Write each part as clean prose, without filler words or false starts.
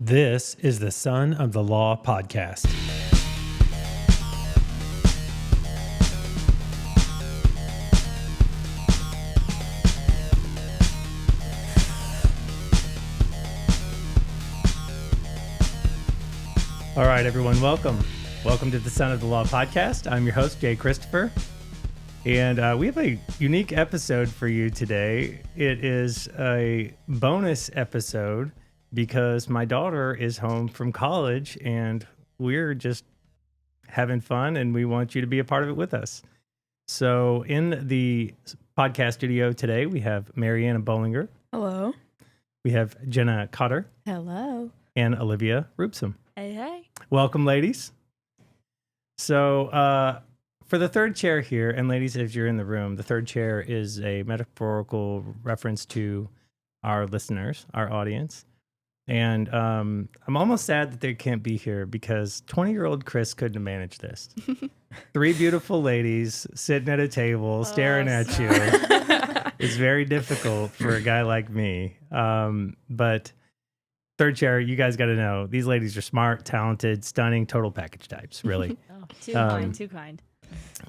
This is the Son of the Law podcast. All right, everyone, welcome. Welcome to the Son of the Law podcast. I'm your host, Jay Christopher, and we have a unique episode for you today. It is a bonus episode because my daughter is home from college and we're just having fun and we want you to be a part of it with us. So in the podcast studio today, we have Maryanna Bolinger. Hello. We have Jenna Cotter. Hello. And Olivia Rubsam. Hey, hey. Welcome, ladies. So for the third chair here, and ladies, if you're in the room, the third chair is a metaphorical reference to our listeners, our audience. And I'm almost sad that they can't be here because 20-year-old Chris couldn't have managed this. Three beautiful ladies sitting at a table staring at you. It's very difficult for a guy like me. But third chair, you guys got to know, these ladies are smart, talented, stunning, total package types, really. Too kind, too kind.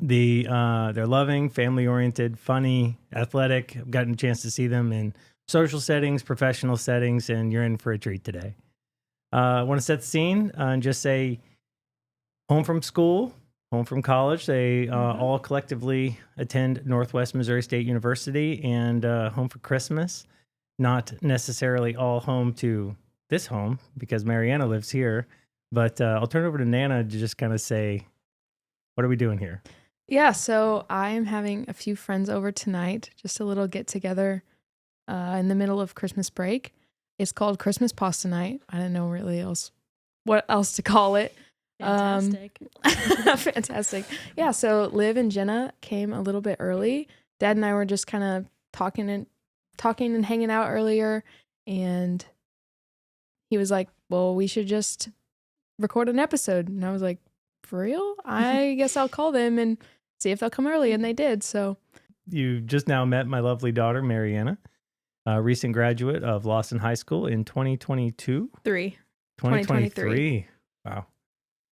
They're loving, family-oriented, funny, athletic. I've gotten a chance to see them in social settings, professional settings, and you're in for a treat today. I want to set the scene and just say, home from school, home from college. They all collectively attend Northwest Missouri State University and home for Christmas. Not necessarily all home to this home because Maryanna lives here, but I'll turn it over to Nana to just kind of say, what are we doing here? Yeah, so I am having a few friends over tonight, just a little get together in the middle of Christmas break. It's called Christmas Pasta Night. I don't know really what else to call it. Fantastic. Fantastic. Yeah, so Liv and Jenna came a little bit early. Dad and I were just kind of talking and hanging out earlier, and he was like, well, we should just record an episode. And I was like, for real? I guess I'll call them and see if they'll come early. And they did. So you just now met my lovely daughter, Maryanna, a recent graduate of Lawson High School in 2022. 2023. Wow.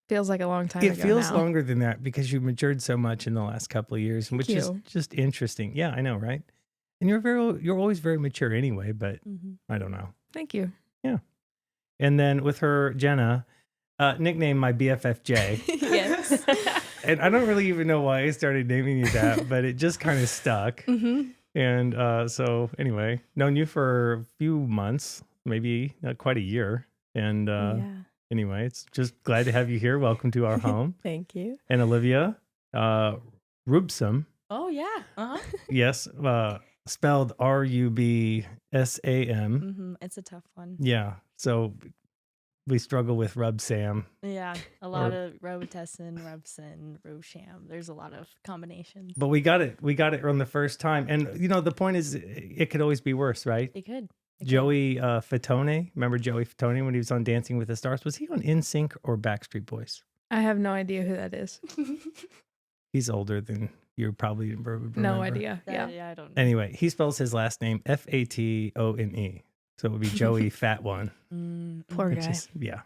Feels like a long time ago. It feels now. longer than that because you've matured so much in the last couple of years, Thank which you. is just interesting. Yeah, I know, right? And you're always very mature anyway, but I don't know. Thank you. Yeah. And then with her, Jenna, nicknamed my BFFJ. Yes. And I don't really even know why I started naming you that, but it just kind of stuck. And so anyway, known you for a few months, maybe not quite a year. And anyway, it's just glad to have you here. Welcome to our home. Thank you. And Olivia, Rubsam. Oh, yeah. Uh-huh. Yes, spelled Rubsam. It's a tough one. Yeah, so we struggle with Rubsam. Yeah, a lot of Robitussin, Rubson, Rosham. There's a lot of combinations. But we got it on the first time. And, you know, the point is it could always be worse, right? It could. Joey Fatone. Remember Joey Fatone when he was on Dancing with the Stars? Was he on NSYNC or Backstreet Boys? I have no idea who that is. He's older than you probably remember. No idea. Yeah, I don't know. Anyway, he spells his last name Fatone. So it would be Joey Fat One. Poor guy. Yeah.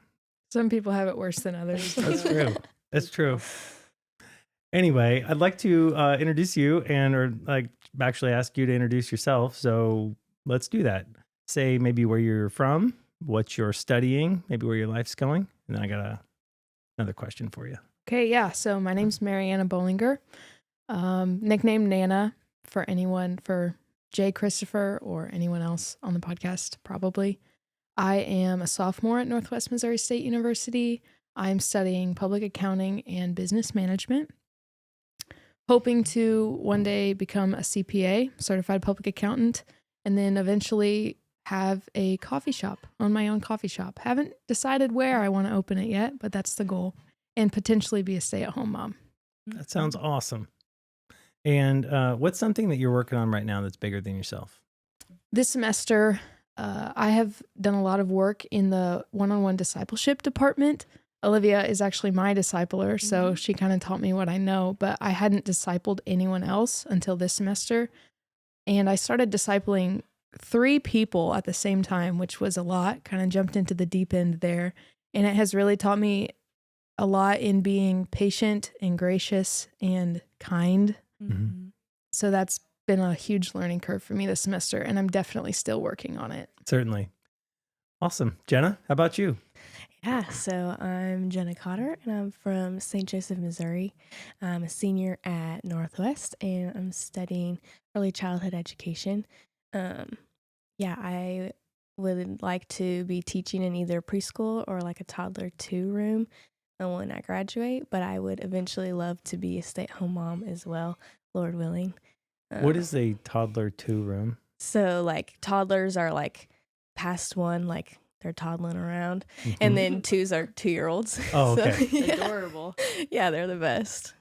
Some people have it worse than others. That's true. That's true. Anyway, I'd like to introduce you or actually ask you to introduce yourself. So let's do that. Say maybe where you're from, what you're studying, maybe where your life's going. And then I got another question for you. Okay, yeah. So my name's Maryanna Bolinger. Nickname Nana for Jay Christopher or anyone else on the podcast, probably. I am a sophomore at Northwest Missouri State University. I'm studying public accounting and business management. Hoping to one day become a CPA, certified public accountant, and then eventually have a coffee shop, own my own coffee shop. Haven't decided where I want to open it yet, but that's the goal. And potentially be a stay-at-home mom. That sounds awesome. And what's something that you're working on right now that's bigger than yourself? This semester, I have done a lot of work in the one-on-one discipleship department. Olivia is actually my discipler, so she kind of taught me what I know, but I hadn't discipled anyone else until this semester. And I started discipling 3 people at the same time, which was a lot. Kind of jumped into the deep end there. And it has really taught me a lot in being patient and gracious and kind. Mm-hmm. So that's been a huge learning curve for me this semester, and I'm definitely still working on it. Certainly. Awesome. Jenna, how about you? Yeah, so I'm Jenna Cotter, and I'm from St. Joseph, Missouri. I'm a senior at Northwest, and I'm studying early childhood education. I would like to be teaching in either preschool or like a toddler 2 room when I graduate, but I would eventually love to be a stay-at-home mom as well, Lord willing. What is a toddler 2 room? So like toddlers are like past 1, like they're toddling around, Mhm. and then 2s are 2-year-olds. Oh, okay. So, yeah. Adorable. Yeah, they're the best.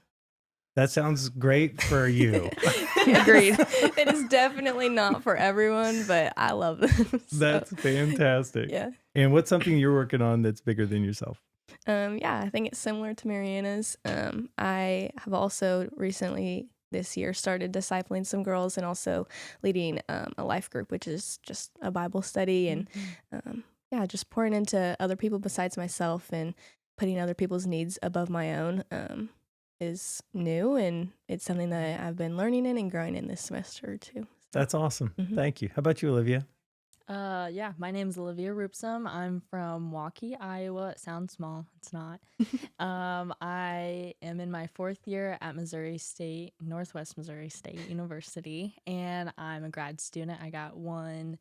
That sounds great for you. Agreed. It is definitely not for everyone, but I love them. So, That's fantastic. yeah. And what's something you're working on that's bigger than yourself? I think it's similar to Maryanna's. I have also recently this year started discipling some girls and also leading a life group, which is just a Bible study and just pouring into other people besides myself and putting other people's needs above my own is new, and it's something that I've been learning in and growing in this semester too. That's awesome. Mhm. Thank you. How about you, Olivia? My name's Olivia Rubsam. I'm from Waukee, Iowa. It sounds small. It's not. I am in my 4th year at Northwest Missouri State University, and I'm a grad student. I got 1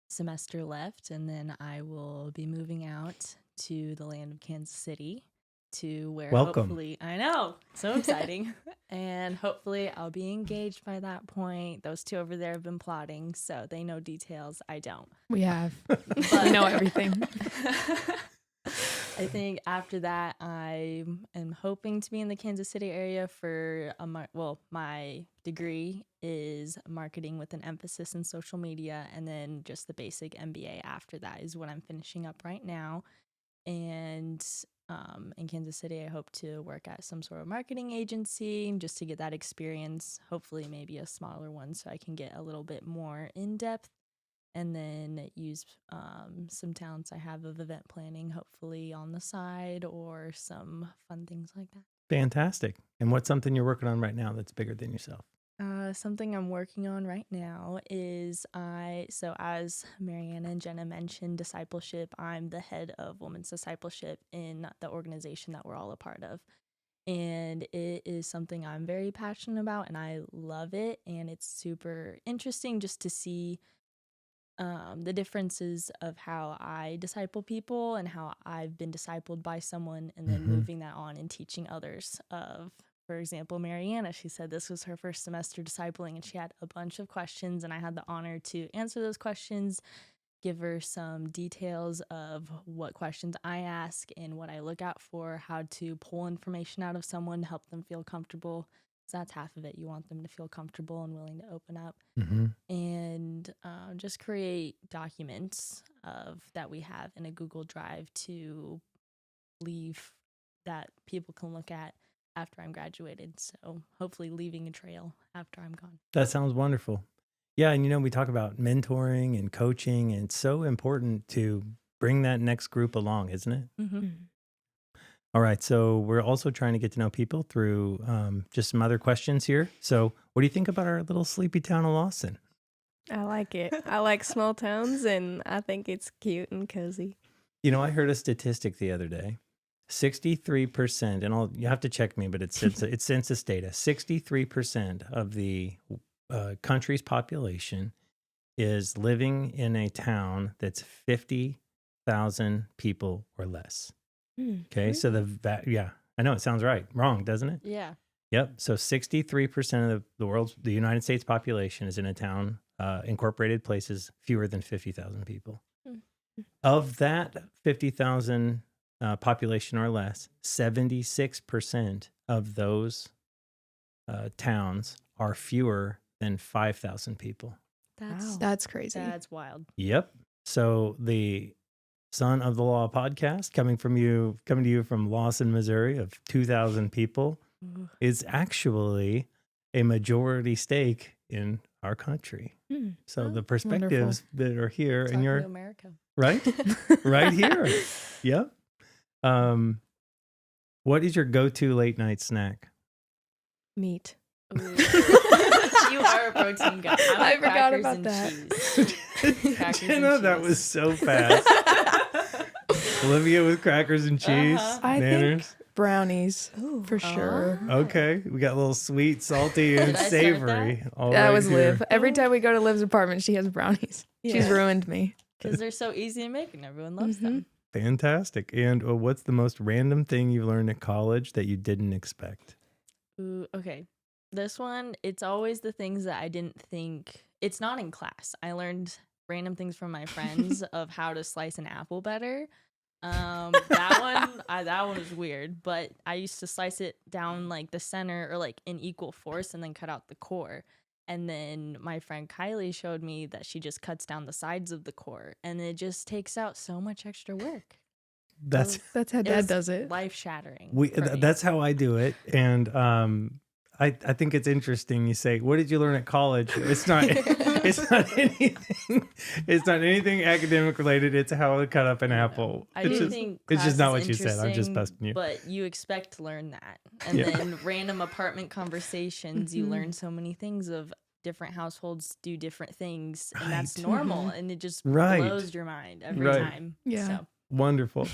semester left, and then I will be moving out to the land of Kansas City to where Welcome. hopefully, I know, so exciting. And hopefully I'll be engaged by that point. Those 2 over there have been plotting, so they know details. I don't. We have. We know everything. I think after that, I am hoping to be in the Kansas City area for my degree is marketing with an emphasis in social media, and then just the basic MBA after that is what I'm finishing up right now. And in Kansas City, I hope to work at some sort of marketing agency just to get that experience, hopefully maybe a smaller one so I can get a little bit more in depth, and then use some talents I have of event planning, hopefully on the side, or some fun things like that. Fantastic. And what's something you're working on right now that's bigger than yourself? Something I'm working on right now is as Maryanna and Jenna mentioned, discipleship. I'm the head of women's discipleship in the organization that we're all a part of. And it is something I'm very passionate about, and I love it. And it's super interesting just to see the differences of how I disciple people and how I've been discipled by someone, and then moving that on and teaching others for example, Maryanna, she said this was her first semester discipling and she had a bunch of questions, and I had the honor to answer those questions, give her some details of what questions I ask and what I look out for, how to pull information out of someone to help them feel comfortable. So that's half of it. You want them to feel comfortable and willing to open up, and just create documents that we have in a Google Drive to leave that people can look at after I'm graduated. So hopefully leaving a trail after I'm gone. That sounds wonderful. Yeah, and we talk about mentoring and coaching, and it's so important to bring that next group along, isn't it? Mm-hmm. All right, so we're also trying to get to know people through just some other questions here. So what do you think about our little sleepy town of Lawson? I like it. I like small towns, and I think it's cute and cozy. I heard a statistic the other day. 63%, and you have to check me, but it's census data. 63% of the country's population is living in a town that's 50,000 people or less. Okay, so I know it sounds right. Wrong, doesn't it? Yeah. Yep. So 63% of the United States population is in a town, incorporated places, fewer than 50,000 people. Of that 50,000 population or less, 76% of those towns are fewer than 5,000 people. That's crazy. That's wild. Yep. So the Son of the Law podcast coming to you from Lawson, Missouri, of 2,000 people, is actually a majority stake in our country. Mm. So Oh, the perspectives that are here and Talking you're to America. right, right here. Yep. What is your go-to late night snack? Meat. Ooh. You are a protein guy. I I'm forgot crackers about and that. cheese. Crackers and Jenna, that cheese. was so fast. Olivia with crackers and cheese. I Manners. think brownies Ooh. for sure. Okay, we got a little sweet, salty, and Did I start savory. All That right was here. Liv. Every time we go to Liv's apartment, she has brownies. She's Yeah. ruined me. Because they're so easy to make and everyone loves Mhm. them. Fantastic. And what's the most random thing you learned at college that you didn't expect? Ooh, okay. This one, it's always the things that I didn't think. It's not in class. I learned random things from my friends of how to slice an apple better. That one was weird, but I used to slice it down like the center or like in equal force and then cut out the core. And then my friend Kylie showed me that she just cuts down the sides of the core and it just takes out so much extra work. That's That's how It Dad was does it. life shattering. that's how I do it. And I think it's interesting. You say, "What did you learn at college?" It's not anything academic related. It's how to cut up an apple. I It's do just- think it's just class not is what you said. I'm just interesting, busting you. But you expect to learn that. And Yeah. then random apartment conversations, you Mhm. learn so many things of different households do different things. And that's Right. normal. And it just Right. blows your mind every Right. time. Yeah. So Wonderful.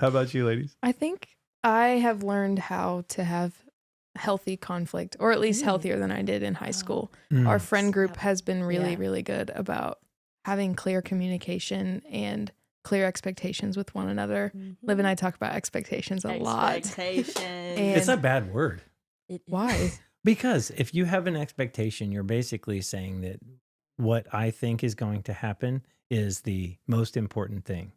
How about you, ladies? I think I have learned how to have healthy conflict, or at least Mm. healthier than I did in high Oh. school. Mm. Our friend group Yep. has been really, Yeah. really good about having clear communication and clear expectations with one another. Liv and I talk about expectations a lot. Expectations. It's a bad word. It Why? is. Because if you have an expectation, you're basically saying that what I think is going to happen is the most important thing.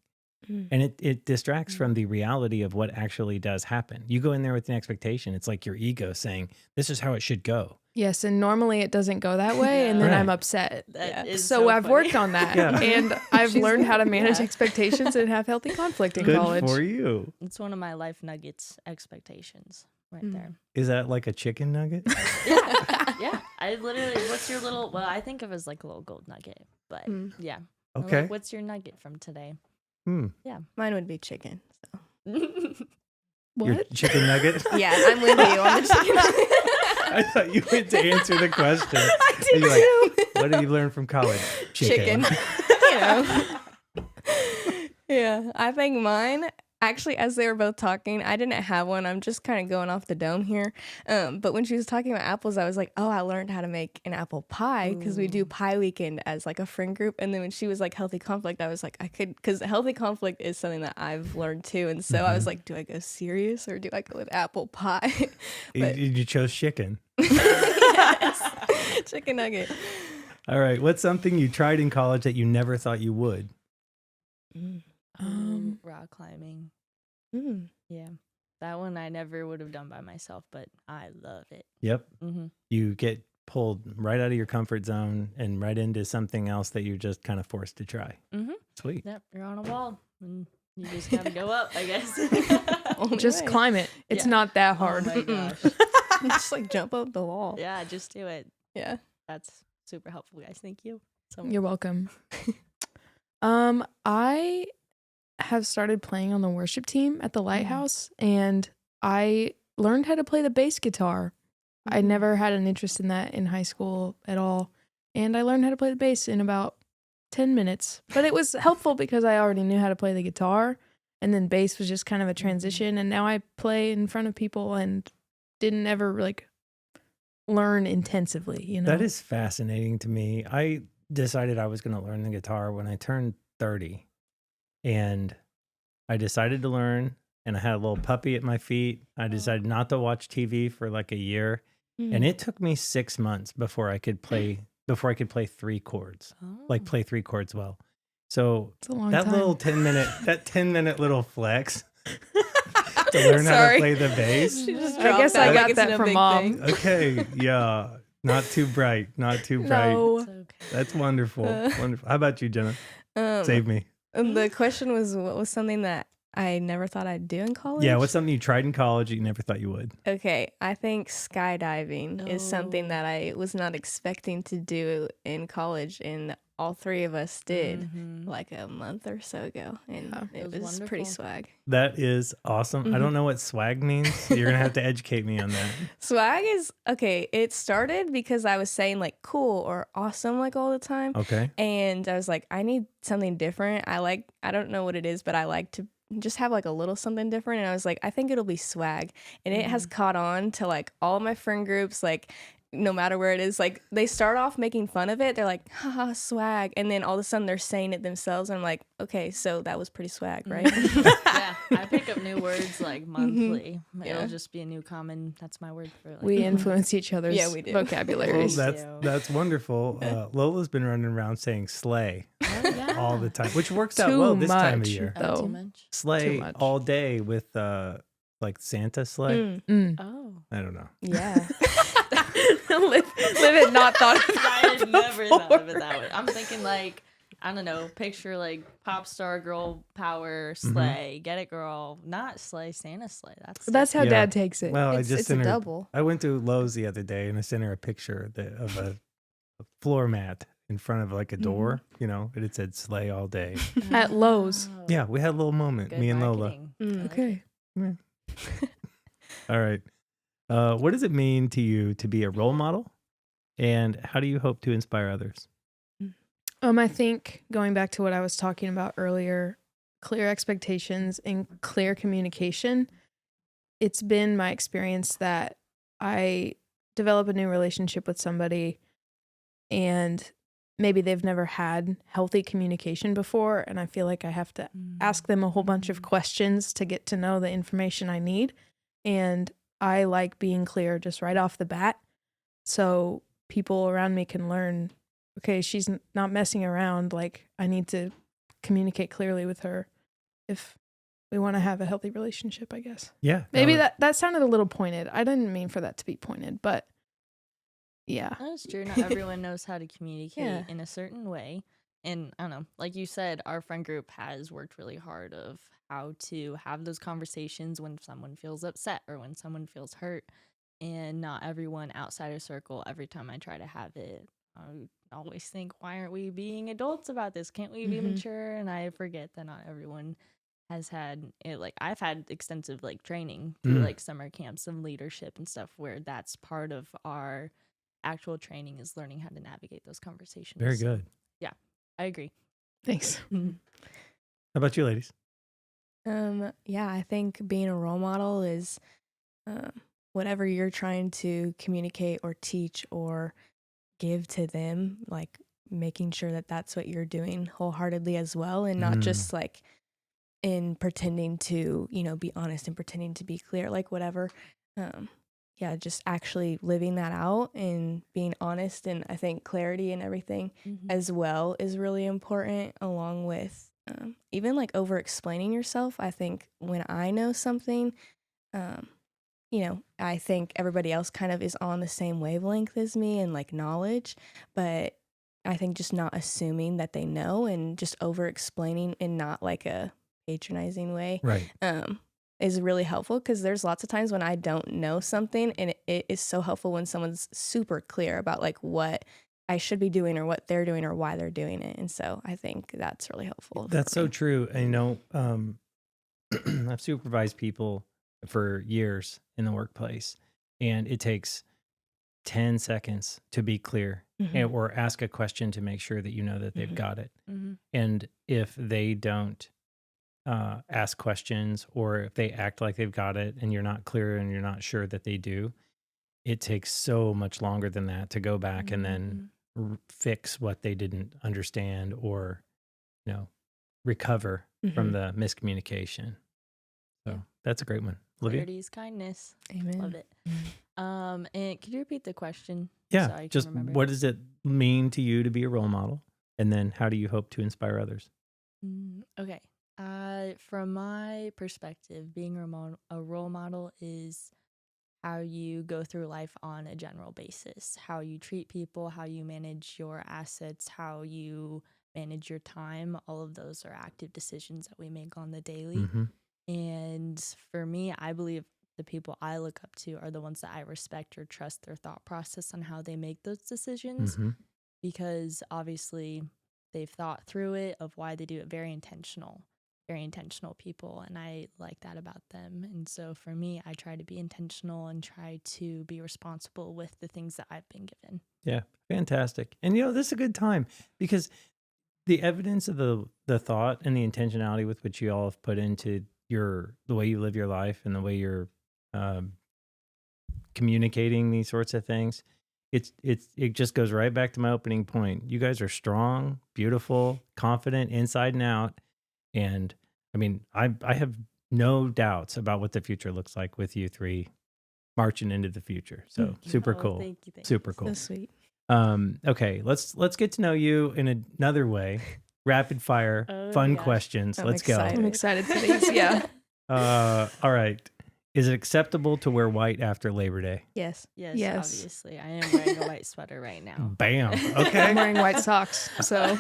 Mm. And it distracts from the reality of what actually does happen. You go in there with an expectation. It's like your ego saying, this is how it should go. Yes, and normally it doesn't go that way, and then I'm Right. upset. That Yeah. is So I've funny. worked on that, Yeah. and I've She's learned how to manage yeah. expectations and have healthy conflict in Good college. for you. It's one of my life nuggets expectations right Mm. there. Is that like a chicken nugget? Yeah. Yeah. I literally, what's your little, well, I think of it as like a little gold nugget, but Mm. yeah. I'm like, Okay. what's your nugget from today? Hmm. Mine would be chicken. So. Your What? chicken nugget? Yeah, I'm with you on the chicken. I thought you went to answer the question. I And did you're like, too. what did you learn from college? Chicken. You know. Yeah, I think mine. Actually, as they were both talking, I didn't have one. I'm just kind of going off the dome here. But when she was talking about apples, I was like, oh, I learned how to make an apple pie because we do Ooh. pie weekend as like a friend group. And then when she was like healthy conflict, I was like, I could, because healthy conflict is something that I've learned too. And so I was like, do I go serious or do I go with apple pie? But- You chose chicken. Yes. Chicken nugget. All right. What's something you tried in college that you never thought you would? Rock climbing. Mm. Yeah. That one I never would have done by myself, but I love it. Yep. Mm-hmm. You get pulled right out of your comfort zone and right into something else that you're just kind of forced to try. Mm-hmm. Sweet. Yep. You're on a wall and you just got to go up, I guess. Only Just way. climb it. It's Yeah. not that hard. Oh my gosh. Just like jump up the wall. Yeah, just do it. Yeah. That's super helpful, guys. Thank you so You're welcome. I have started playing on the worship team at the lighthouse, and I learned how to play the bass guitar. I never had an interest in that in high school at all, and I learned how to play the bass in about 10 minutes. But it was helpful because I already knew how to play the guitar, and then bass was just kind of a transition, and now I play in front of people and didn't ever like learn intensively, you know. That is fascinating to me. I decided I was going to learn the guitar when I turned 30. And I decided to learn, and I had a little puppy at my feet. I decided not to watch TV for like a year. And it took me 6 months before I could play 3 chords, like play 3 chords well. So It's a long that time. little 10-minute little flex to learn how to Sorry. play the bass. She just I dropped guess I that got like it's that no from big Mom. thing. Okay, yeah, not too bright, not too bright. No. It's okay. That's wonderful, wonderful. How about you, Jenna? Save me. The question was, what was something that I never thought I'd do in college. Yeah, what's something you tried in college that you never thought you would? Okay, I think skydiving is something Oh. that I was not expecting to do in college, and all three of us did like a month or so ago, and Yeah, it it was was pretty wonderful. swag. That is awesome. I don't know what swag means. You're going to have to educate me on that. Swag is okay. It started because I was saying like cool or awesome like all the time, Okay. and I was like, I need something different. I don't know what it is, but I like to just have like a little something different. And I was like, I think it'll be swag, and it has caught on to like all my friend groups, like no matter where it is, like they start off making fun of it. They're like, haha, swag. And then all of a sudden they're saying it themselves. And I'm like, okay, so that was pretty swag, right? Yeah, I pick up new words like monthly. Yeah. It'll just be a new common. That's my word for it. Like, We influence each other's Yeah, we do. Well, vocabularies. that's wonderful. Lola's been running around saying slay yeah. all the time, which works out Too well this time of much. year. though. Too much. Slay Too much. all day with like Santa sleigh. Mm. Oh. I don't know. Yeah. live it not thought of I that had never thought of it before. that way. I'm thinking like, I don't know, picture like pop star girl power sleigh. Get it, girl. Not sleigh, Santa sleigh. That's how Yeah. Dad takes it. Well, I It's just a sent her. double. I went to Lowe's the other day and I sent her a picture of a floor mat in front of like a door, and it said slay all day. At Lowe's. Yeah, we had a little moment, Good me and Lola. marketing. Mm. I like Okay. All right. What does it mean to you to be a role model? And how do you hope to inspire others? I think going back to what I was talking about earlier, clear expectations and clear communication. It's been my experience that I develop a new relationship with somebody and maybe they've never had healthy communication before. And I feel like I have to ask them a whole bunch of questions to get to know the information I need. And I like being clear just right off the bat. So people around me can learn, okay, she's not messing around. Like, I need to communicate clearly with her if we want to have a healthy relationship, I guess. Yeah. Maybe that sounded a little pointed. I didn't mean for that to be pointed, but yeah. That's true. Not everyone knows how to communicate Yeah. in a certain way. And I don't know, like you said, our friend group has worked really hard of how to have those conversations when someone feels upset or when someone feels hurt. And not everyone outside our circle, every time I try to have it, I always think, why aren't we being adults about this? Can't we be mature? And I forget that not everyone has had it. Like, I've had extensive like training through like summer camps and leadership and stuff where that's part of our actual training is learning how to navigate those conversations. Very So, good. I agree. Thanks. How about you, ladies? Yeah, I think being a role model is whatever you're trying to communicate or teach or give to them, like making sure that that's what you're doing wholeheartedly as well, and not just like in pretending to, be honest and pretending to be clear, like whatever. Yeah, just actually living that out and being honest. And I think clarity and everything as well is really important, along with even like over explaining yourself. I think when I know something, I think everybody else kind of is on the same wavelength as me and like knowledge, but I think just not assuming that they know and just over explaining in not like a patronizing way Right. is really helpful, because there's lots of times when I don't know something, and it is so helpful when someone's super clear about like what I should be doing or what they're doing or why they're doing it. And so I think that's really helpful. That's for so me. true. And, I've supervised people for years in the workplace, and it takes 10 seconds to be clear or ask a question to make sure that you know that they've got it. And if they don't ask questions, or if they act like they've got it and you're not clear and you're not sure that they do, it takes so much longer than that to go back and then fix what they didn't understand or, recover from the miscommunication. So that's a great one. Olivia? Clarity is kindness. Amen. Love it. And could you repeat the question? Yeah. So I can Just remember. what does it mean to you to be a role model? And then how do you hope to inspire others? Okay. From my perspective, being a role model is how you go through life on a general basis, how you treat people, how you manage your assets, how you manage your time. All of those are active decisions that we make on the daily. Mm-hmm. And for me, I believe the people I look up to are the ones that I respect or trust their thought process on how they make those decisions, Mm-hmm. because obviously they've thought through it of why they do it. Very intentional people, and I like that about them. And so for me, I try to be intentional and try to be responsible with the things that I've been given. Yeah, fantastic. And this is a good time because the evidence of the thought and the intentionality with which you all have put into the way you live your life and the way you're communicating these sorts of things, it just goes right back to my opening point. You guys are strong, beautiful, confident inside and out. And I mean, I have no doubts about what the future looks like with you three marching into the future. So super cool. Thank you. Super cool. So sweet. Okay, let's get to know you in another way. Rapid fire, Oh, fun gosh. questions. I'm Let's excited. I'm excited for these. Yeah. go. All right. Is it acceptable to wear white after Labor Day? Yes. Yes, Yes. obviously. I am wearing a white sweater right now. Bam. I'm Okay. wearing white socks. So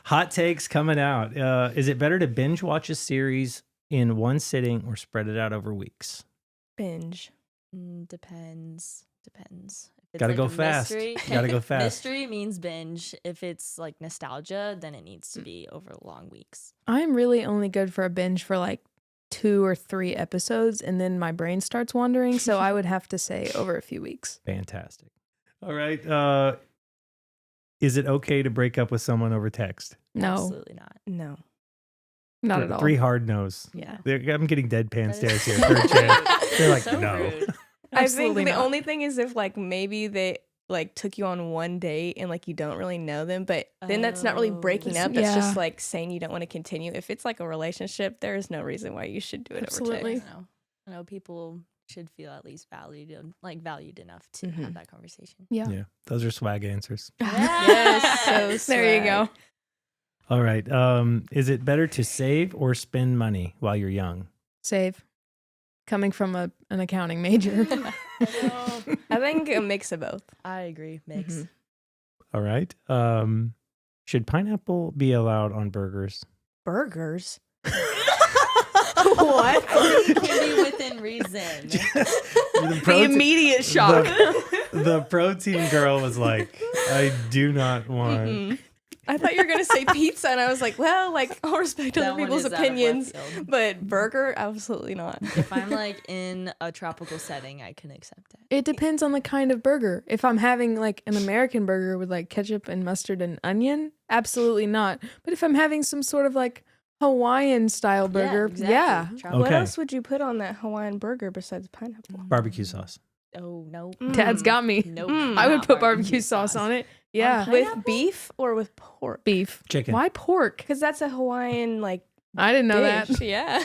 Hot takes coming out. Is it better to binge watch a series in one sitting or spread it out over weeks? Binge. Depends. If it's Gotta like go a fast. mystery- Gotta go fast. Mystery means binge. If it's like nostalgia, then it needs to be over long weeks. I'm really only good for a binge for like 2 or 3 episodes, and then my brain starts wandering. So I would have to say over a few weeks. Fantastic. All right. Is it okay to break up with someone over text? No, Absolutely not. No. not at all. 3 hard no's. Yeah. I'm getting deadpan That stares is here. so Third chance. rude. They're like, So no. rude. I Absolutely think the not. only thing is if like maybe they like took you on one date and like you don't really know them, but then that's not really Oh. breaking up. That's Yeah. just like saying you don't want to continue. If it's like a relationship, there is no reason why you should do it Absolutely. over text. I know people should feel at least valued enough to Mhm. have that conversation. Yeah. Yeah, those are swag answers. Yes, so There you go. swag. All right. Is it better to save or spend money while you're young? Save. Coming from an accounting major. I think a mix of both. I agree. Mix. Mhm. All right. Should pineapple be allowed on burgers? Burgers. What? I think it can be within reason. The immediate shock. The protein girl was like, I do not want. Mm-mm. I thought you were gonna say pizza, and I was like, well, like I'll respect That other one people's is out of left opinions, field. but burger, absolutely not. If I'm like in a tropical setting, I can accept it. It depends on the kind of burger. If I'm having like an American burger with like ketchup and mustard and onion, absolutely not. But if I'm having some sort of like Hawaiian style burger, exactly. yeah. Tropical. What Okay. else would you put on that Hawaiian burger besides pineapple? Barbecue sauce. Oh no. Dad's got me. Nope. I would not put barbecue sauce on it. Yeah. On With Pineapple? beef or with pork? Beef. Chicken. Why pork? Because that's a Hawaiian like I didn't know dish. that. Yeah.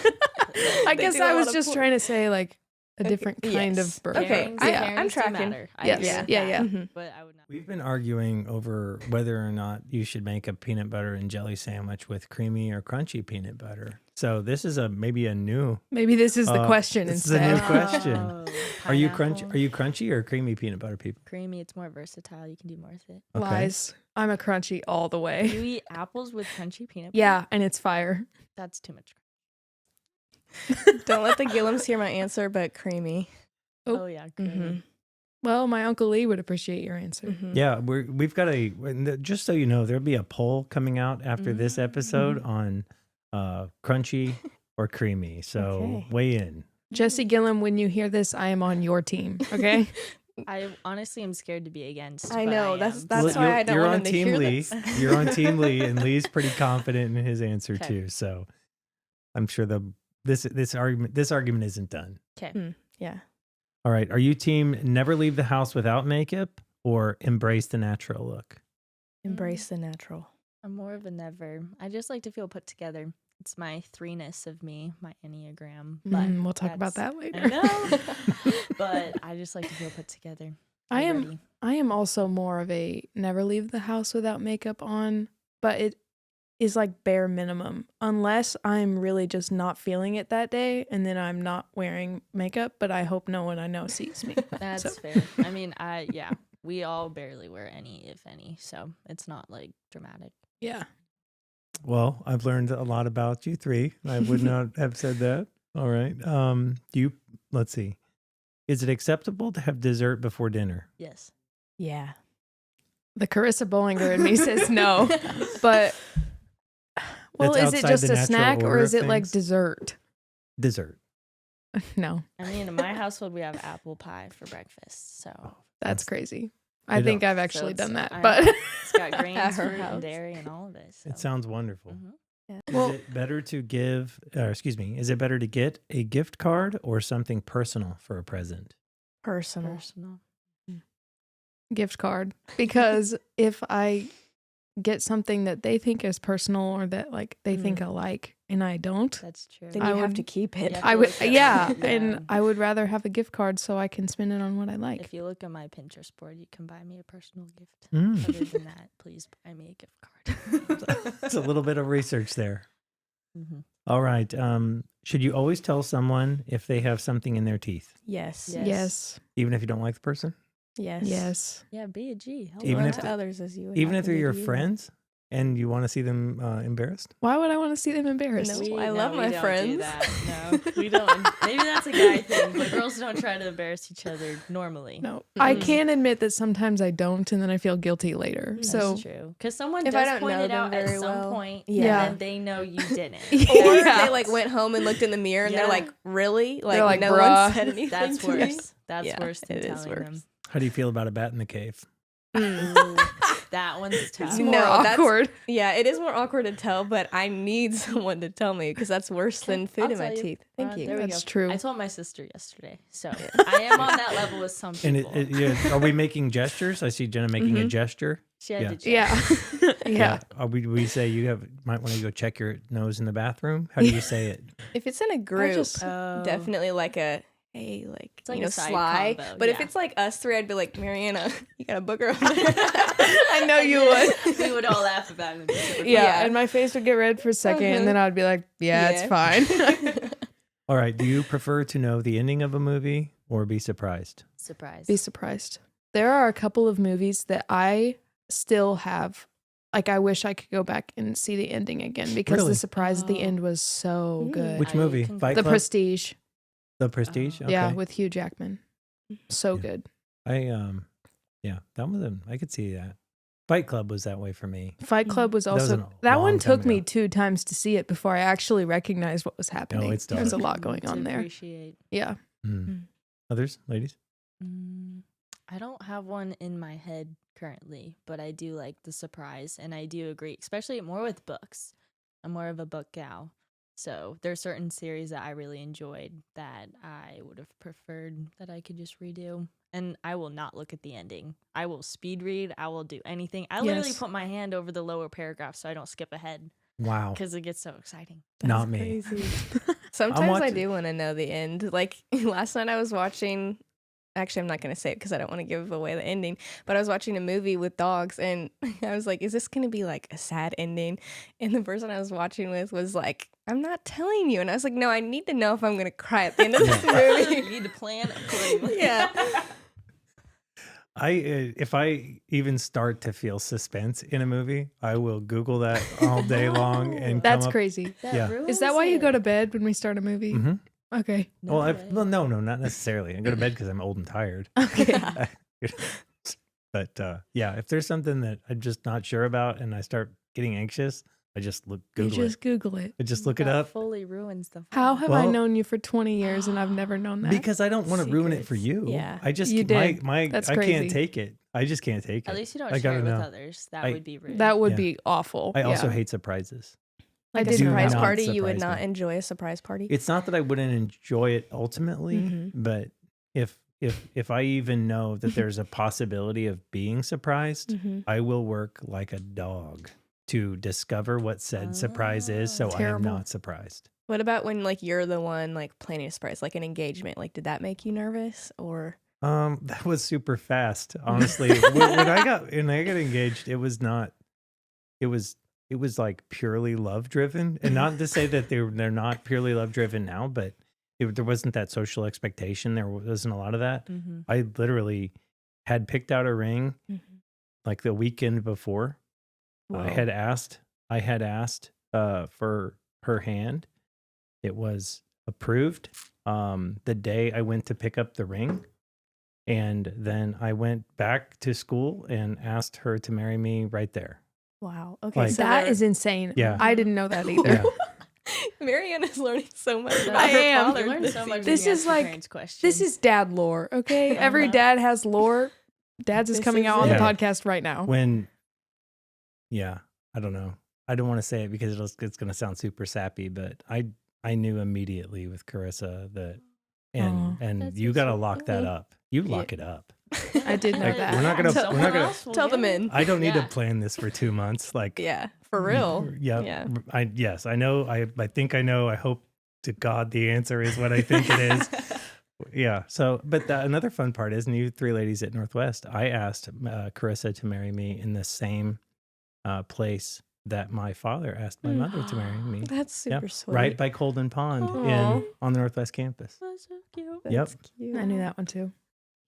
I They guess do a I was lot of just pork. trying to say like a Okay, different kind yes. of burger. Okay, Pairings- Yeah. I'm pairings do tracking. matter. I Yes. agree with Yeah, that, yeah. Mhm. But I would not. We've been arguing over whether or not you should make a peanut butter and jelly sandwich with creamy or crunchy peanut butter. So this is maybe a new. Maybe this is the question this is a instead. new question. Oh, Are you pineapple. crunchy or creamy peanut butter people? Creamy? It's more versatile. You can do more with it. Okay. Lies. I'm a crunchy all the way. You eat apples with crunchy peanut butter? Yeah, and it's fire. That's too much. Don't let the Gillums hear my answer, but creamy. Oh. Oh, yeah. Creamy. Mm-hmm. Well, my Uncle Lee would appreciate your answer. Mm-hmm. Yeah, we've got just so you know, there'll be a poll coming out after this episode on crunchy or creamy. So Okay. weigh in. Jesse Gillum, when you hear this, I am on your team. Okay. I honestly am scared to be against. I but know, I that's- am. that's Well, why I don't you're want on him to Team hear Lee. this. You're on Team Lee, and Lee's pretty confident in his answer Okay. too. So I'm sure this argument isn't done. Okay. Yeah. All right. Are you team never leave the house without makeup or embrace the natural look? Embrace the natural. I'm more of a never. I just like to feel put together. It's my 3-ness of me, my Enneagram. But We'll talk about that's- that later. I know. But I just like to feel put together. I am Ready. I am also more of a never leave the house without makeup on, but it is like bare minimum unless I'm really just not feeling it that day and then I'm not wearing makeup, but I hope no one I know sees me. That's So- fair. I mean, we all barely wear any, if any, so it's not like dramatic. Yeah. Well, I've learned a lot about you three. I would not have said that. All right. Let's see. Is it acceptable to have dessert before dinner? Yes. Yeah. The Carissa Bollinger in me says no. But, well, That's is it outside just the a natural snack or order is of it like things? dessert? Dessert. No, I mean, in my household, we have apple pie for breakfast. So that's crazy. I It think don't- I've actually it's- done that. I But know. It's got At grains, her fruit, house. and dairy, and all of it. So. It sounds wonderful. Mhm. Well- Is it better to give, is it better to get a gift card or something personal for a present? Personal. Personal. gift card, because if I get something that they think is personal or that like they think I like and I don't, That's true. Then I you have would- to keep it. Yeah. I would, look at yeah, my- and yeah. I would rather have a gift card so I can spend it on what I like. If you look at my Pinterest board, you can buy me a personal gift. Mm. Other than that, please buy me a gift card. It's a little bit of research there. Mhm. All right. Should you always tell someone if they have something in their teeth, Yes. Yes. Yes, even if you don't like the person? Yes. yes. Yeah, be a G. Hello. Even Even if to the- others as you would Even have if to they're do your to you. friends and you want to see them embarrassed? Why would I want to see them embarrassed? No. I love we my don't do friends. that. No, we don't. Maybe that's a guy thing, but girls don't try to embarrass each other normally. No, I Mhm. can admit that sometimes I don't, and then I feel guilty later. That's So true. Because someone If I does don't point know it them out at very some well. point, Yeah. and they know you didn't. Or Yeah. they like went home and looked in the mirror and they're Yeah. like, really? Like, They're like, no "Bruh." one said anything. That's to me? worse. That's Yeah, worse than it is telling worse. How do you feel about a bat in the cave? them. Ooh, that one's tough. it's No, more that's- awkward. Yeah, it is more awkward to tell, but I need someone to tell me because that's worse than food I'll in my tell you. teeth. Thank you. There we That's go. true. I told my sister yesterday, so I am on that level with some And people. yeah, are we making gestures? I see Jenna making a Mhm. gesture. she had yeah. to check. Yeah, yeah. We say might want to go check your nose in the bathroom. How do you say it? If it's in a group, Oh. definitely like a hey, like, It's like you a know, side sly. combo, But if yeah. it's like us three, I'd be like, Mariana, you got a booger over there. I know you would. We would all laugh about it. And be super Yeah, Yeah. and my face would get red for a second, Uh-huh. and then I'd be like, "Yeah, it's fine." All right. Do you prefer to know the ending of a movie or be surprised? surprised. Be surprised. There are a couple of movies that I still have. Like, I wish I could go back and see the ending again because Really? the surprise at the Oh. end was so Mm. good. Which I movie? concur. Fight The Club? Prestige. The Prestige. Oh. Okay. Yeah, with Hugh Jackman. So Yeah. good. Yeah, that was I could see that. Fight Club was that way for me. Fight Club was That was also a that long one time took me ago. 2 times to see it before I actually recognized what was happening. it's There's a dark. lot going To on there. Appreciate. Yeah. Mm. Others, ladies? I don't have one in my head currently, but I do like the surprise, and I do agree, especially more with books. I'm more of a book gal. So there's certain series that I really enjoyed that I would have preferred that I could just redo. And I will not look at the ending. I will speed read. I will do anything. I literally Yes. put my hand over the lower paragraph so I don't skip ahead Wow. because it gets so exciting. Not me. Sometimes I watching- do want to know the end. Like last night I was watching, actually I'm not going to say it because I don't want to give away the ending, but I was watching a movie with dogs and I was like, is this going to be like a sad ending? And the person I was watching with was like, I'm not telling you. And I was like, no, I need to know if I'm going to cry at the end of this You movie. need to plan accordingly. Yeah. If I even start to feel suspense in a movie, I will Google that all day long and That's come up. crazy. Yeah. Is that why you go to bed when we start a movie? hmm Okay. no, not necessarily. I go to bed because I'm old and tired. Okay. But yeah, if there's something that I'm just not sure about and I start getting anxious, I just You Google just it. Google it. I just look it up Fully ruins the How fun. have I Well- known you for 20 years and I've never known that? because I don't want to ruin it for Secrets. you. Yeah. I just You did. my That's I crazy. can't take it. I just can't take it. At least you don't I share gotta it with know. others. That I- would be rude. that would Yeah. be awful. I also Yeah. hate surprises. I Like a did surprise not party, you would surprise not me. enjoy a surprise party? It's not that I wouldn't enjoy it ultimately, Mm-hmm. but if I even know that there's a possibility of being surprised, Mm-hmm. I will work like a dog to discover what said surprise is, so I am Terrible. not surprised. What about when like you're the one like planning a surprise, like an engagement? Like, did that make you nervous or? That was super fast, honestly. when I got engaged, it was not. It was like purely love driven, and not to say that they're not purely love driven now, but there wasn't that social expectation. There wasn't a lot of that. Mm-hmm. I literally had picked out a ring Mm-hmm. like the weekend before, I Whoa. had asked for her hand. It was approved the day I went to pick up the ring. And then I went back to school and asked her to marry me right there. Wow. Okay. Like- so That they're- is insane. Yeah. I didn't know that either. Yeah. Marianne is learning so much about I her am. father. You learn so much. This when you is ask your like- parents questions. This is dad lore, okay? Every Uh-huh. dad has lore. Dad's is This coming is out on it. the podcast right now. I don't know. I don't want to say it because it's going to sound super sappy, but I knew immediately with Carissa that, Aw. and That's you so got to sweet. look that up. You lock it up. I did know Like, that. we're not gonna- Someone we're not gonna- else will Tell get them it. in. I don't need to Yeah. plan this for 2 months. Like, Yeah, for real. Yeah. Yeah. Yes, I know. I think I know. I hope to God the answer is what I think it is. Yeah. So, but another fun part is, you three ladies at Northwest, I asked Carissa to marry me in the same place that my father asked my mother to marry me. That's super sweet. Right by Colden Pond Aw. on the Northwest campus. That's so cute. That's Yep. cute. I knew that one too.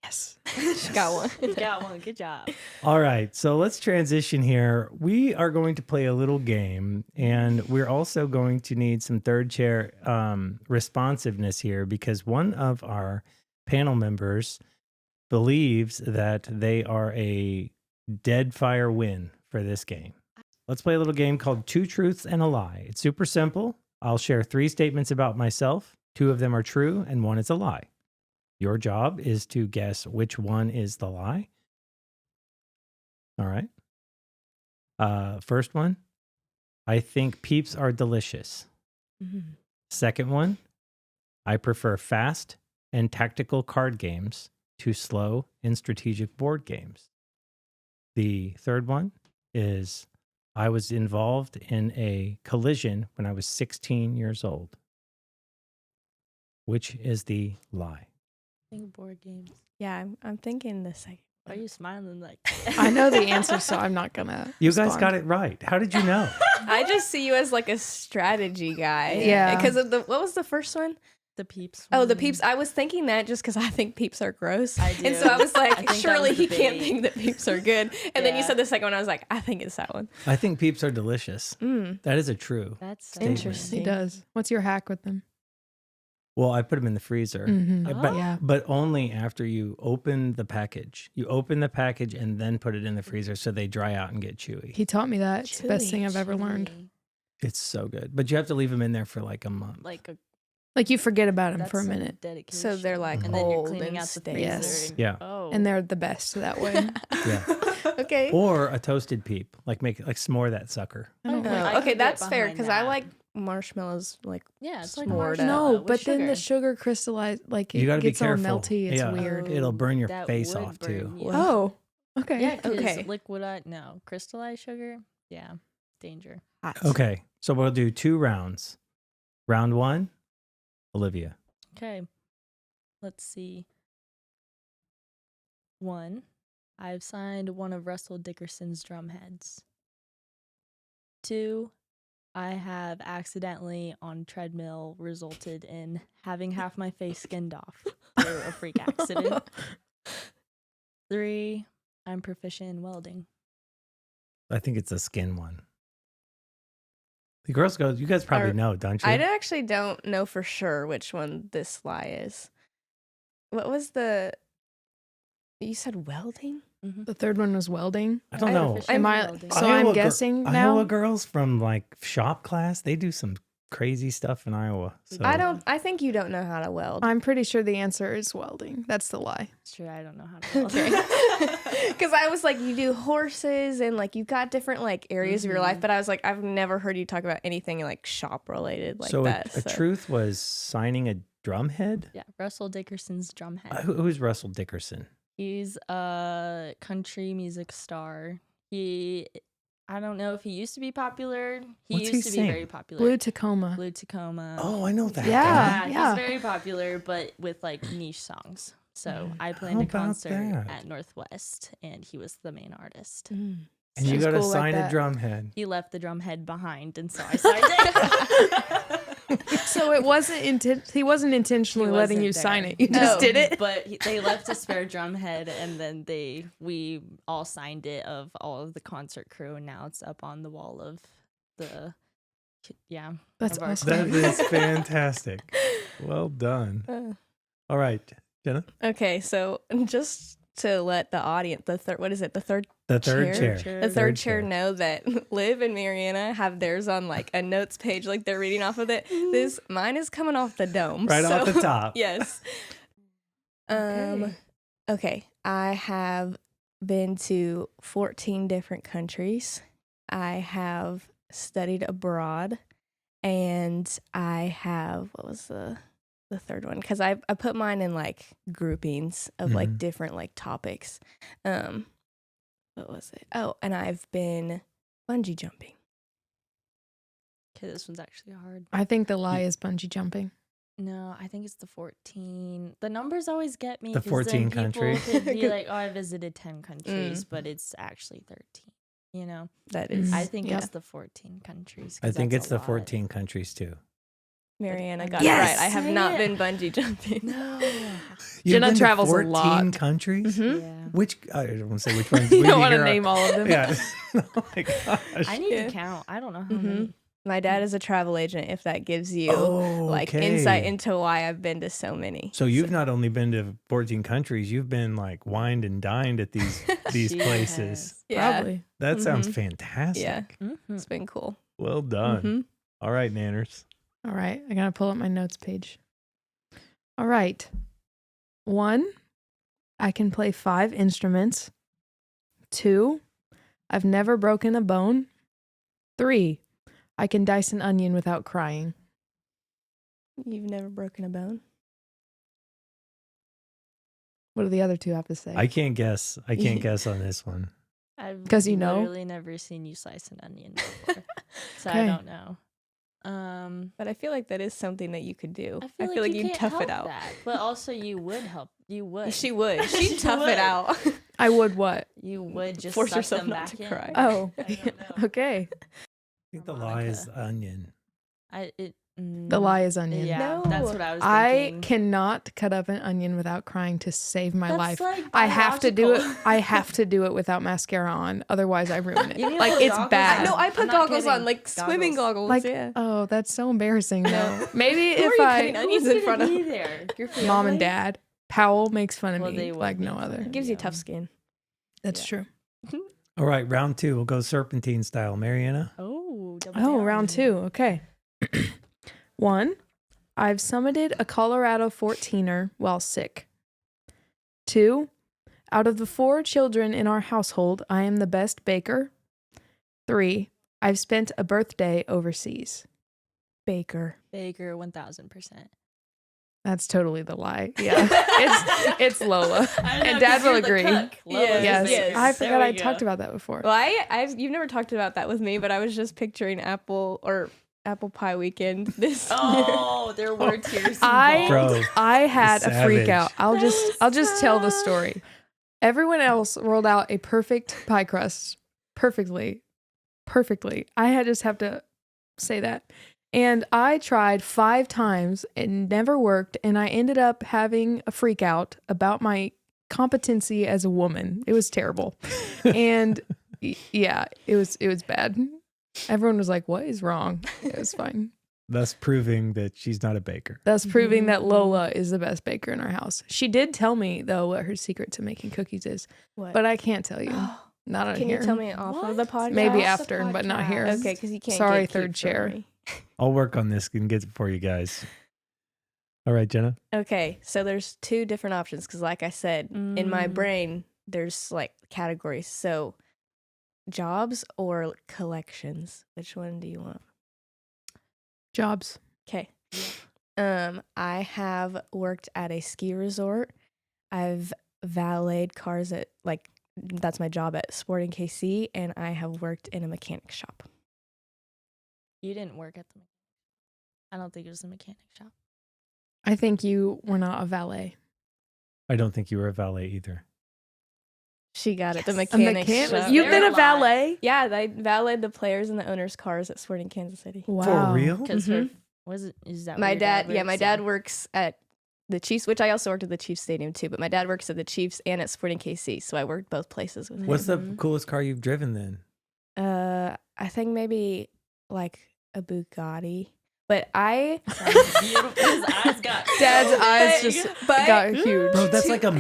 Yes. She got one. You got one. Good job. All right, so let's transition here. We are going to play a little game, and we're also going to need some third chair responsiveness here because one of our panel members believes that they are a dead fire win for this game. Let's play a little game called Two Truths and a Lie. It's super simple. I'll share 3 statements about myself. 2 of them are true, and 1 is a lie. Your job is to guess which one is the lie. All right. First one, I think Peeps are delicious. Mhm. Second one, I prefer fast and tactical card games to slow and strategic board games. The third one is I was involved in a collision when I was 16 years old. Which is the lie? Think board games. Yeah, I'm thinking the second. Why are you smiling like? I know the answer, so I'm not gonna. You guys got it right. How did you know? I just see you as like a strategy guy. Yeah. Because of what was the first one? The Peeps. Oh, the one. Peeps. I was thinking that just because I think Peeps are gross. I And do. so I was I like, think that surely was he the can't bait. think that Peeps are good. And then you Yeah. said the second one. I was like, I think it's that one. I think Peeps are delicious. Mm. That is a true. That's so Statement. Interesting. He does. What's your hack with them? Well, I put them in the freezer. Mhm. But, Yeah. but only after you open the package. You open the package and then put it in the freezer so they dry out and get chewy. He taught me that. It's the best thing I've ever learned. Chili. It's so good. But you have to leave them in there for like a month. Like a Like you forget about him that's for a some minute, dedication. So they're like and then you're old cleaning and out the stale. freezer. Yes. And, Yeah. Oh. and they're the best that way. Yeah. Okay. Or a toasted peep. Like s'more that sucker. I don't Oh, like- I could okay, get that's fair behind because I that. like marshmallows. Like, Yeah, it's like s'mored up. marshmallow No, with but then the sugar. sugar crystallized, like You it gotta be gets all careful. melty. It's Yeah. weird. It'll burn your That face would off, burn too. you. Oh, okay. Yeah, because Okay. no, crystallized sugar. Yeah, danger. hot. Okay. So we'll do 2 rounds. Round 1, Olivia. Okay, let's see. 1, I've signed one of Russell Dickerson's drum heads. 2, I have accidentally on treadmill resulted in having half my face skinned off through a freak accident. 3, I'm proficient in welding. I think it's a skin one. The girls go, you guys probably Are- know, don't you? I actually don't know for sure which one this lie is. What was the? You said welding? The third one was welding. I don't I- know. Proficient in Am I? welding. So Iowa I'm gir- guessing Iowa now. girls from like shop class, they do some crazy stuff in Iowa. So. I think you don't know how to weld. I'm pretty sure the answer is welding. That's the lie. It's true, I don't know how to weld. Okay. Because I was like, you do horses and like you've got different like areas of your life, Mhm. but I was like, I've never heard you talk about anything like shop related like so that. a truth was signing a drum head? Yeah, Russell Dickerson's drum head. Who's Russell Dickerson? He's a country music star. I don't know if he used to be popular. He What's used he to sing? be very popular. Blue Tacoma. Blue Tacoma. Oh, I know that Yeah. guy. He's very popular, but with like niche songs. So I planned How a about concert that? at Northwest, and he was the main artist. Mm. And you Sounds got to cool like sign a that. drum head. He left the drum head behind, and so I signed it. So it wasn't he wasn't intentionally He letting wasn't you sign there. it. You just No, did it. But they left a spare drum head, and then we all signed it of all of the concert crew, and now it's up on the wall of the That's of our awesome. That team. is fantastic. Well done. All right, Jenna. Okay, so just to let the audience, the third The third chair. the third chair know that Liv and Mariana have theirs on like a notes page, like they're reading off of it. Mine is coming off the dome, Right so- off the top. Yes. Okay. I have been to 14 different countries. I have studied abroad, and I have, what was the third one? Because I put mine in like groupings of like different like topics. What was it? Oh, and I've been bungee jumping. Okay, this one's actually hard. I think the lie is bungee jumping. No, I think it's the 14. The numbers always get me. The 'cause then 14 countries. People could be like, oh, I visited 10 countries, but it's actually 13. You know? That is, I think Yeah. it's the 14 countries. I 'cause think that's it's a the lot. 14 countries too. Mariana got Yes! it right. I have Say not it. been bungee jumping. No. You've Jenna been to travels a 14 lot. countries? Mhm. Yeah. Which, I don't want to say which ones. You We don't can want to hear name all of them. Yeah. Oh my gosh. I need Yeah. to count. I don't know how Mhm. many. My dad is a travel agent, if that gives you Oh, like okay. insight into why I've been to so many. So you've not only been to 14 countries, you've been like wined and dined at these She places. has. Yeah. Probably. That sounds Mhm. fantastic. Yeah. Mhm. It's been cool. Well done. Mhm. All right, Nanners. All right. I got to pull up my notes page. All right. 1, I can play 5 instruments. 2, I've never broken a bone. 3, I can dice an onion without crying. You've never broken a bone? What do the other 2 have to say? I can't guess. I can't guess on this one. I've 'Cause you know? literally never seen you slice an onion before, so Okay. I don't know. But I feel like that is something that you could do. I feel like you you'd can't tough help it out. that, but also you would help. You would. She would. She'd She tough would. it out. I would what? You would just Force suck yourself them not back to in. cry. Oh, I don't know. okay. I think the lie is onion. The lie is onion. Yeah, No. that's what I was I thinking. cannot cut up an onion without crying to save my That's life. like I have to do it. biological. I have to do it without mascara on. Otherwise, I ruin it. You need Like little it's goggles bad. on. No, I I'm put not goggles on, kidding. like swimming goggles. Like, yeah. oh, that's so embarrassing though. Maybe Who if are you cutting I onions Who's in front gonna of? be there? Your mom and family? dad, Powell makes fun of Well, me they would like make no fun other. of It gives you Yeah. tough skin. That's Yeah. true. All right, round 2. We'll go serpentine style. Mariana. Oh, double Oh, down. round 2. Okay. 1, I've summited a Colorado 14er while sick. 2, out of the 4 children in our household, I am the best baker. 3, I've spent a birthday overseas. Baker. Baker, 1000%. That's totally the lie. Yeah. it's Lola. I know, And Dad 'cause will you're the agree. cook. Lola's the Yes. baker. I There forgot we I go. talked about that before. Well, you've never talked about that with me, but I was just picturing apple pie weekend this year. Oh, there were tears I involved. Bro, I had a freak savage. out. I'll That just was tell the tough. story. Everyone else rolled out a perfect pie crust perfectly. I just have to say that. And I tried 5 times. It never worked. And I ended up having a freak out about my competency as a woman. It was terrible. And yeah, it was bad. Everyone was like, what is wrong? It was fine. thus proving that she's not a baker. Thus proving that Lola is the best baker in our house. She did tell me, though, what her secret to making cookies is. What? But I can't tell you. Not on Can here. you tell me off of the podcast? Maybe Off the after, but not podcast. here. Okay, because you can't. Sorry, gatekeep third for chair. me. I'll work on this and get it for you guys. All right, Jenna. Okay, so there's 2 different options because, like I said, in my brain there's like categories. So, jobs or collections. Which one do you want? Jobs. Okay. I have worked at a ski resort. I've valeted cars at that's my job at Sporting KC, and I have worked in a mechanic shop. You didn't work at the. I don't think it was a mechanic shop. I think you were not a valet. I don't think you were a valet either. She got it. The Yes. mechanic mechanic? shop. You've been There a a lot. valet? Yeah, I valeted the players and the owners' cars at Sporting Kansas City. Wow. For real? Because Mhm. Is that My where your dad, works? my dad works at the Chiefs, which I also worked at the Chiefs Stadium too, but my dad works at the Chiefs and at Sporting KC, so I worked both places with him. What's the coolest car you've driven then? I think maybe like a Bugatti. But I Sounds beautiful. His eyes got Dad's so eyes big. just but- got huge. Bro, that's like a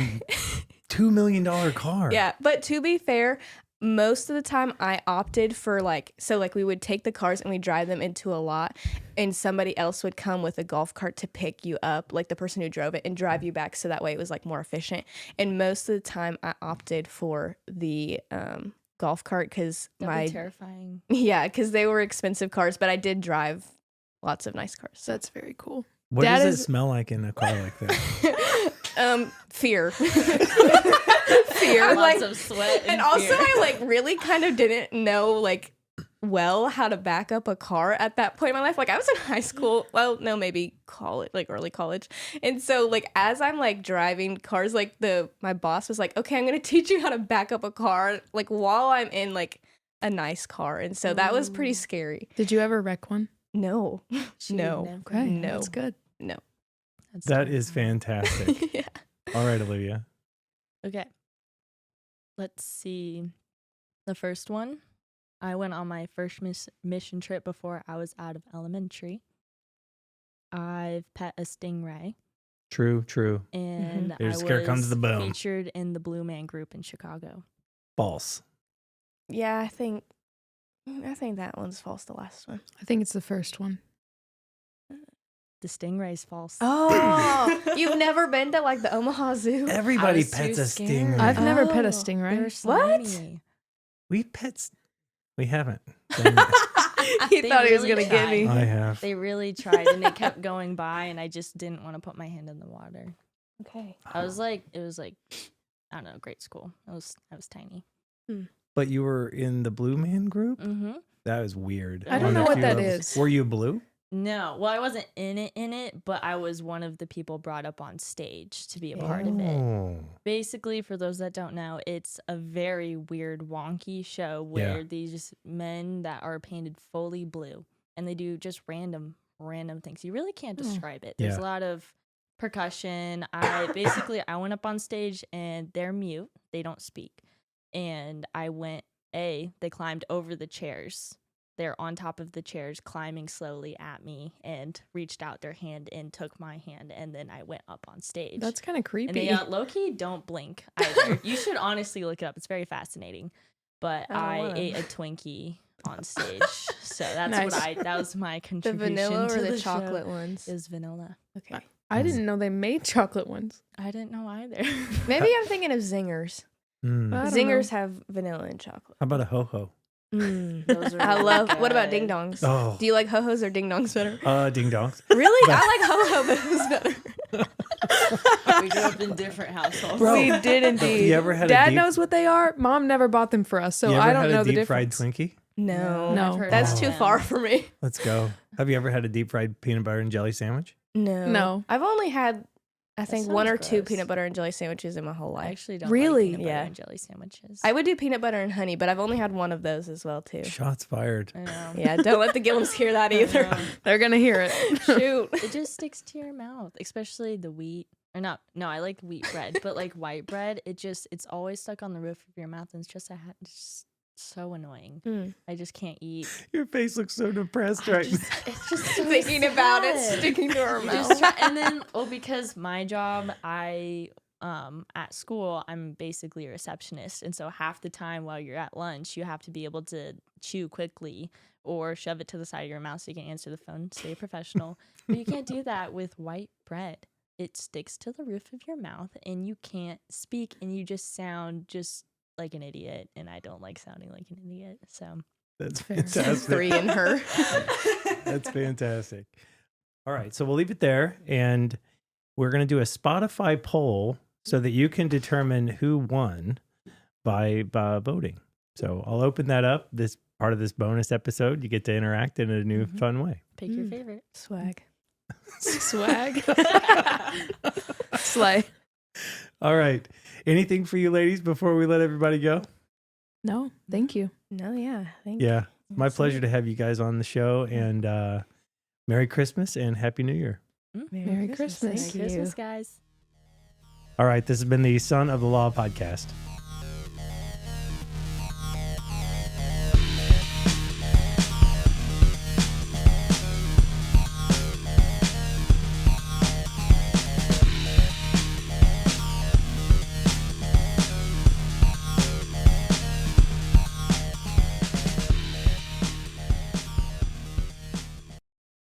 $2 million car. Yeah, but to be fair, most of the time I opted for we would take the cars and we drive them into a lot, and somebody else would come with a golf cart to pick you up, like the person who drove it, and drive you back, so that way it was like more efficient. And most of the time I opted for the golf cart because That'd be terrifying. because they were expensive cars, but I did drive lots of nice cars. So. That's very cool. What Dad does is- it smell like in a car like that? Fear. Fear. Like, Lots of sweat. and also I really kind of didn't know how to back up a car at that point in my life. Like I was in high school, well, no, maybe college, like early college. And so as I'm driving cars, my boss was like, okay, I'm going to teach you how to back up a car, while I'm in a nice car. And so that was pretty scary. Did you ever wreck one? No, She no. never Okay, knew. that's good. no. That's That is terrifying. fantastic. Yeah. All right, Olivia. Okay. Let's see. The first one, I went on my first mission trip before I was out of elementary. I've pet a stingray, True. and Here's- I here was comes the boom. featured in the Blue Man Group in Chicago. False. Yeah, I think that one's false, the last one. I think it's the first one. The stingray's false. Oh, you've never been to the Omaha Zoo? Everybody was pets too a scared. stingray. I've never pet a They're stingray. What? slimy. We haven't. He They thought he was really going to get me. I have. They really tried, and they kept going by, and I just didn't want to put my hand in the water. Okay. I was like, it was I don't know, grade school. I was tiny. But you were in the Blue Man group? Mm-hmm. That was weird. I don't On know a what few that levels. is. Were you blue? No, well, I wasn't in it, but I was one of the people brought up on stage to be a part of it. Oh. Basically, for those that don't know, it's a very weird, wonky show where these men that are painted fully blue, and they do just random things. You really can't describe it. There's Yeah. a lot of percussion. I went up on stage and they're mute. They don't speak. And they climbed over the chairs. They're on top of the chairs, climbing slowly at me, and reached out their hand and took my hand, and then I went up on stage. That's kind of and creepy. they low-key don't blink either. You should honestly look it up. It's very fascinating. But I I wanna. ate a Twinkie on stage, so that's Nice. that was my The contribution. vanilla to or the show. chocolate ones? Is vanilla. Okay. I didn't know they made chocolate ones. I didn't know either. Maybe I'm thinking of Zingers. Mm. I don't Zingers have vanilla and chocolate. How about a ho-ho? Those are I really love. What about good. ding dongs? Oh. Do you like ho hos or ding dongs better? Ding dongs. Really? I like ho ho, but who's better? We grew up in different households. Bro, We did indeed. You ever had Dad a deep, knows what they are. Mom never bought them for us, so you ever I don't had know a the deep fried difference. Twinkie? No. No. I've heard That's of too them. far for me. Let's go. Have you ever had a deep fried peanut butter and jelly sandwich? No. No. I've only had, I think, one or sounds two gross. peanut butter and jelly sandwiches in my whole I life. actually don't Really? like peanut butter Yeah. and jelly sandwiches. I would do peanut butter and honey, but I've only had one of those as well, too. Shots fired. I know. Yeah, don't let the Gillums hear that either. I know. They're gonna hear it. Shoot. It just sticks to your mouth, especially the wheat. Or not. No, I like wheat bread, but like white bread, it's always stuck on the roof of your mouth, and it's just so annoying. Mm. I just can't eat. Your face looks so depressed right now. It's just so Thinking about it, sad. sticking to her You mouth. just try, and then because my job, at school, I'm basically a receptionist, and so half the time while you're at lunch, you have to be able to chew quickly or shove it to the side of your mouth so you can answer the phone, stay professional. But you can't do that with white bread. It sticks to the roof of your mouth, and you can't speak, and you just sound just like an idiot, and I don't like sounding like an idiot. So That's Fair. fantastic. 3 in her. That's fantastic. All right, so we'll leave it there, and we're going to do a Spotify poll so that you can determine who won by voting. So I'll open that up. This part of this bonus episode, you get to interact in a new, Mhm. fun way. pick your favorite. Swag. Swag. Slay. All right. Anything for you ladies before we let everybody go? No, thank you. No, yeah. Thank Yeah, my That's pleasure it. to have you guys on the show, and Merry Christmas and Happy New Year. Merry Christmas. Merry Christmas, guys. All right, this has been the Son of the Law podcast.